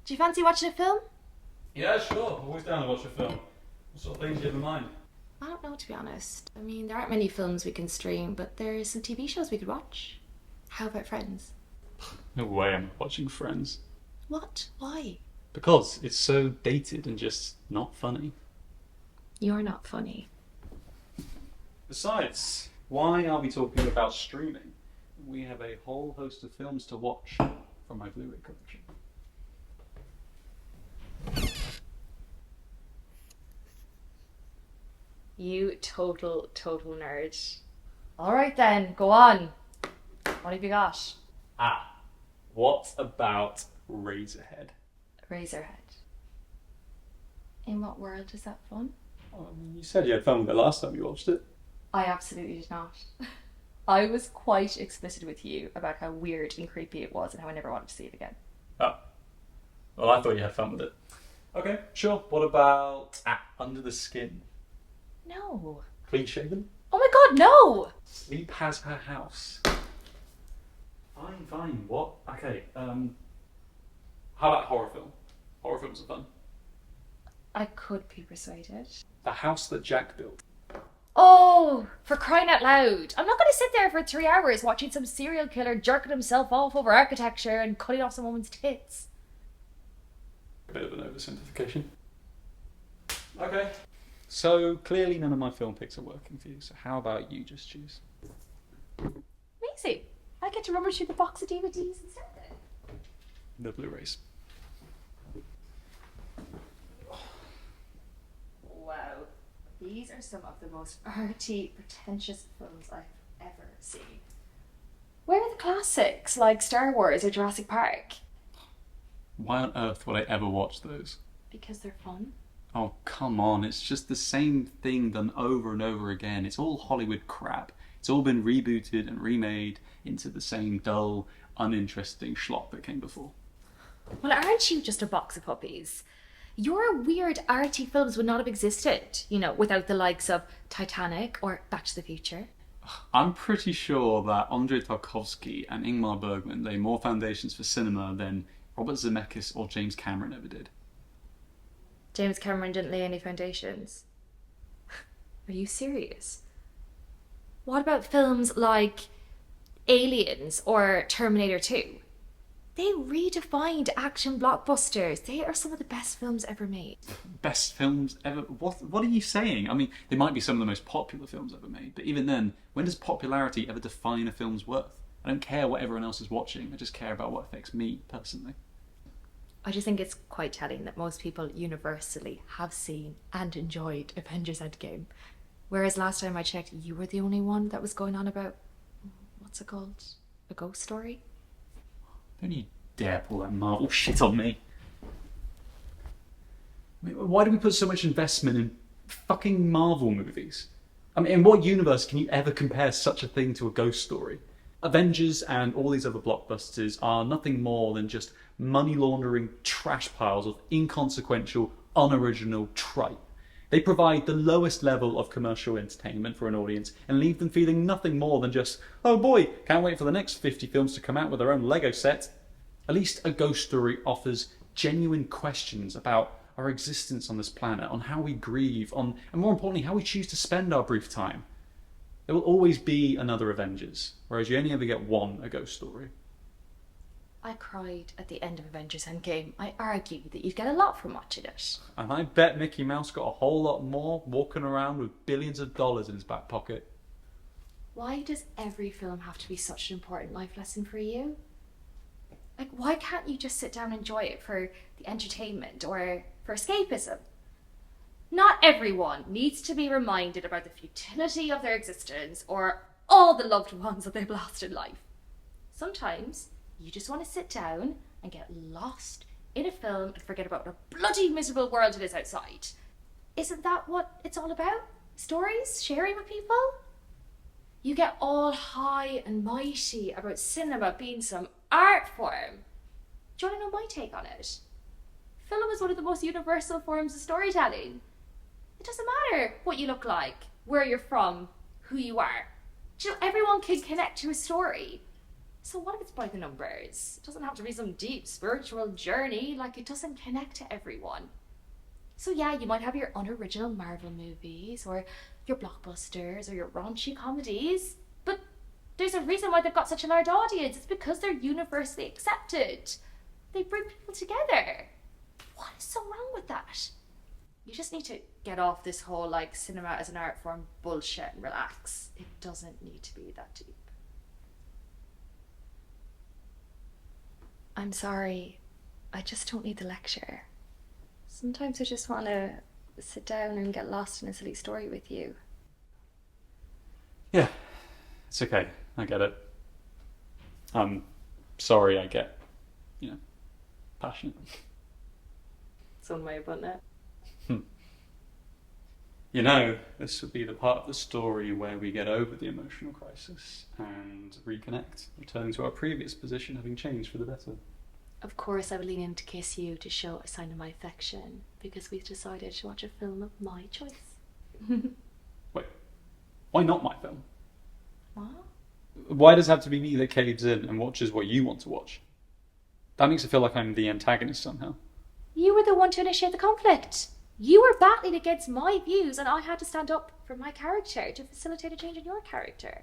Do you fancy watching a film? Yeah, sure. Always down to watch a film. What sort of things do you have in mind? I don't know, to be honest. I mean, there aren't many films we can stream, but there's some TV shows we could watch. How about Friends? No way I'm watching Friends. What? Why? Because it's so dated and just not funny. You're not funny. Besides, why are we talking about streaming? We have a whole host of films to watch from my Blu-ray collection. You total nerd. Alright then, go on. What have you got? What about Razorhead? Razorhead. In what world is that fun? You said you had fun with it last time you watched it. I absolutely did not. I was quite explicit with you about how weird and creepy it was and how I never wanted to see it again. Oh. Well, I thought you had fun with it. Okay, sure. What about Under the Skin? No. Clean shaven? Oh my god, no! Sleep has her house. Fine. What? Okay, how about horror film? Horror films are fun. I could be persuaded. The House That Jack Built. Oh, for crying out loud. I'm not going to sit there for 3 hours watching some serial killer jerking himself off over architecture and cutting off some woman's tits. A bit of an oversimplification. Okay. So, clearly none of my film picks are working for you, so how about you just choose? Amazing. I get to rummage through the box of DVDs instead then. The Blu-rays. Wow. These are some of the most arty, pretentious films I've ever seen. Where are the classics like Star Wars or Jurassic Park? Why on earth would I ever watch those? Because they're fun. Oh, come on. It's just the same thing done over and over again. It's all Hollywood crap. It's all been rebooted and remade into the same dull, uninteresting schlock that came before. Well, aren't you just a box of puppies? Your weird arty films would not have existed, without the likes of Titanic or Back to the Future. I'm pretty sure that Andrei Tarkovsky and Ingmar Bergman laid more foundations for cinema than Robert Zemeckis or James Cameron ever did. James Cameron didn't lay any foundations. Are you serious? What about films like Aliens or Terminator 2? They redefined action blockbusters. They are some of the best films ever made. Best films ever? What are you saying? I mean, they might be some of the most popular films ever made, but even then, when does popularity ever define a film's worth? I don't care what everyone else is watching. I just care about what affects me personally. I just think it's quite telling that most people universally have seen and enjoyed Avengers Endgame. Whereas last time I checked, you were the only one that was going on about, what's it called? A ghost story? Don't you dare pull that Marvel shit on me. I mean, why do we put so much investment in fucking Marvel movies? I mean, in what universe can you ever compare such a thing to a ghost story? Avengers and all these other blockbusters are nothing more than just money laundering trash piles of inconsequential, unoriginal tripe. They provide the lowest level of commercial entertainment for an audience and leave them feeling nothing more than just, oh boy, can't wait for the next 50 films to come out with their own Lego set. At least a ghost story offers genuine questions about our existence on this planet, on how we grieve, and more importantly, how we choose to spend our brief time. There will always be another Avengers, whereas you only ever get one A Ghost Story. I cried at the end of Avengers Endgame. I argued that you'd get a lot from watching it. And I bet Mickey Mouse got a whole lot more walking around with billions of dollars in his back pocket. Why does every film have to be such an important life lesson for you? Like, why can't you just sit down and enjoy it for the entertainment or for escapism? Not everyone needs to be reminded about the futility of their existence or all the loved ones that they've lost in life. Sometimes you just want to sit down and get lost in a film and forget about what a bloody miserable world it is outside. Isn't that what it's all about? Stories? Sharing with people? You get all high and mighty about cinema being some art form. Do you want to know my take on it? Film is one of the most universal forms of storytelling. It doesn't matter what you look like, where you're from, who you are. Do you know, everyone can connect to a story. So what if it's by the numbers? It doesn't have to be some deep spiritual journey, like it doesn't connect to everyone. So yeah, you might have your unoriginal Marvel movies, or your blockbusters, or your raunchy comedies, but there's a reason why they've got such a large audience. It's because they're universally accepted. They bring people together. What is so wrong with that? You just need to get off this whole like cinema as an art form bullshit and relax. It doesn't need to be that deep. I'm sorry. I just don't need the lecture. Sometimes I just want to sit down and get lost in a silly story with you. Yeah, it's okay. I get it. I'm sorry I get, passionate. It's one way of putting it. This would be the part of the story where we get over the emotional crisis and reconnect, returning to our previous position, having changed for the better. Of course, I would lean in to kiss you to show a sign of my affection, because we've decided to watch a film of my choice. Wait, why not my film? What? Why does it have to be me that caves in and watches what you want to watch? That makes it feel like I'm the antagonist somehow. You were the one to initiate the conflict. You were battling against my views, and I had to stand up for my character to facilitate a change in your character.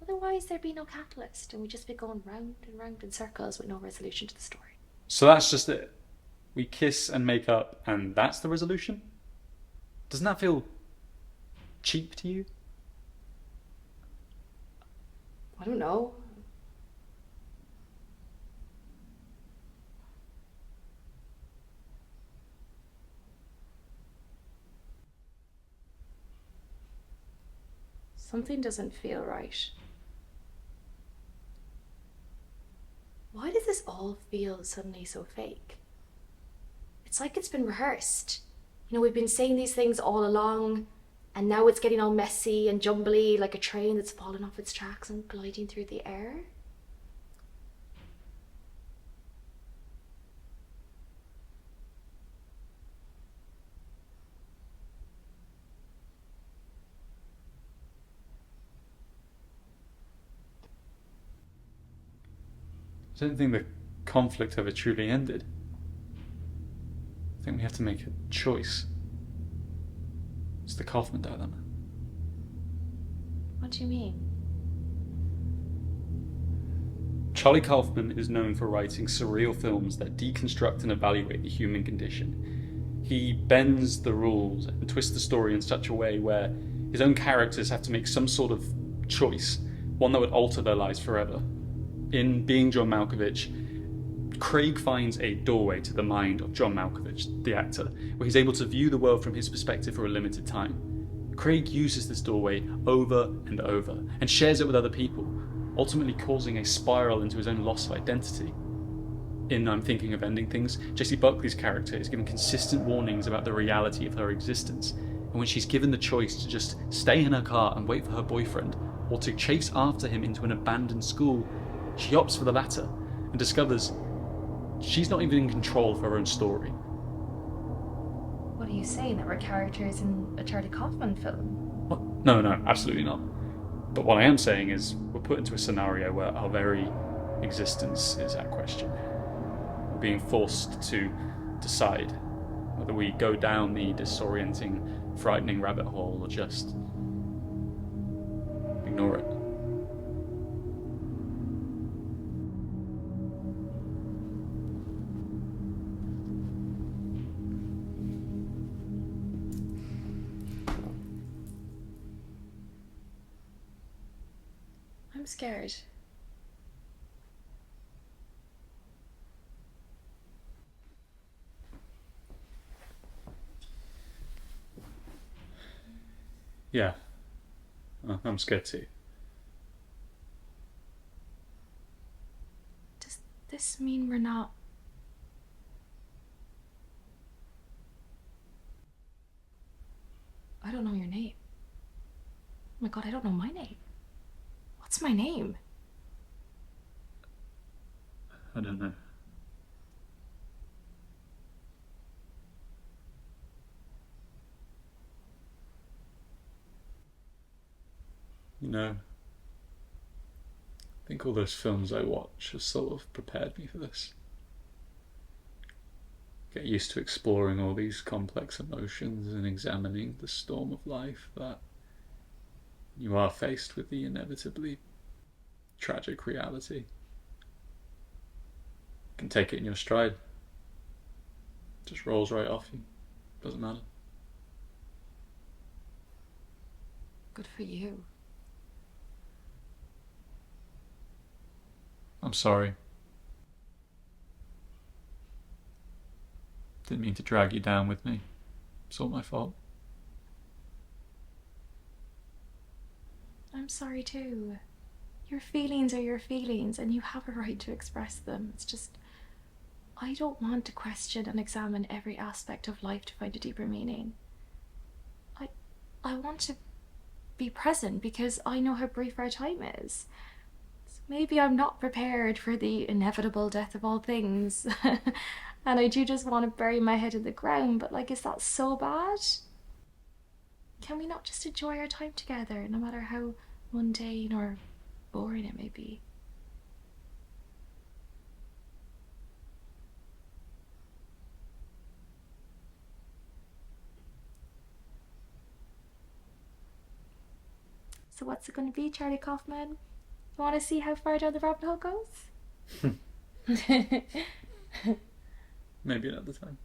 Otherwise, there'd be no catalyst, and we'd just be going round and round in circles with no resolution to the story. So that's just it. We kiss and make up, and that's the resolution? Doesn't that feel cheap to you? I don't know. Something doesn't feel right. Why does this all feel suddenly so fake? It's like it's been rehearsed. We've been saying these things all along, and now it's getting all messy and jumbly, like a train that's fallen off its tracks and gliding through the air. I don't think the conflict ever truly ended. I think we have to make a choice. It's the Kaufman dilemma. What do you mean? Charlie Kaufman is known for writing surreal films that deconstruct and evaluate the human condition. He bends the rules and twists the story in such a way where his own characters have to make some sort of choice, one that would alter their lives forever. In Being John Malkovich, Craig finds a doorway to the mind of John Malkovich, the actor, where he's able to view the world from his perspective for a limited time. Craig uses this doorway over and over and shares it with other people, ultimately causing a spiral into his own loss of identity. In I'm Thinking of Ending Things, Jessie Buckley's character is given consistent warnings about the reality of her existence, and when she's given the choice to just stay in her car and wait for her boyfriend, or to chase after him into an abandoned school, she opts for the latter and discovers she's not even in control of her own story. What are you saying, that we're characters in a Charlie Kaufman film? What? No, absolutely not. But what I am saying is we're put into a scenario where our very existence is at question. We're being forced to decide whether we go down the disorienting, frightening rabbit hole or just ignore it. I'm scared. Yeah, I'm scared too. Does this mean we're not... I don't know your name. Oh my god, I don't know my name. What's my name? I don't know. I think all those films I watch have sort of prepared me for this. Get used to exploring all these complex emotions and examining the storm of life that you are faced with the inevitably tragic reality. You can take it in your stride. Just rolls right off you. Doesn't matter. Good for you. I'm sorry. Didn't mean to drag you down with me. It's all my fault. I'm sorry too. Your feelings are your feelings and you have a right to express them. It's just, I don't want to question and examine every aspect of life to find a deeper meaning. I want to be present because I know how brief our time is. So maybe I'm not prepared for the inevitable death of all things. And I do just want to bury my head in the ground, but like, is that so bad? Can we not just enjoy our time together, no matter how mundane or boring it may be? So what's it going to be, Charlie Kaufman? You want to see how far down the rabbit hole goes? Maybe another time.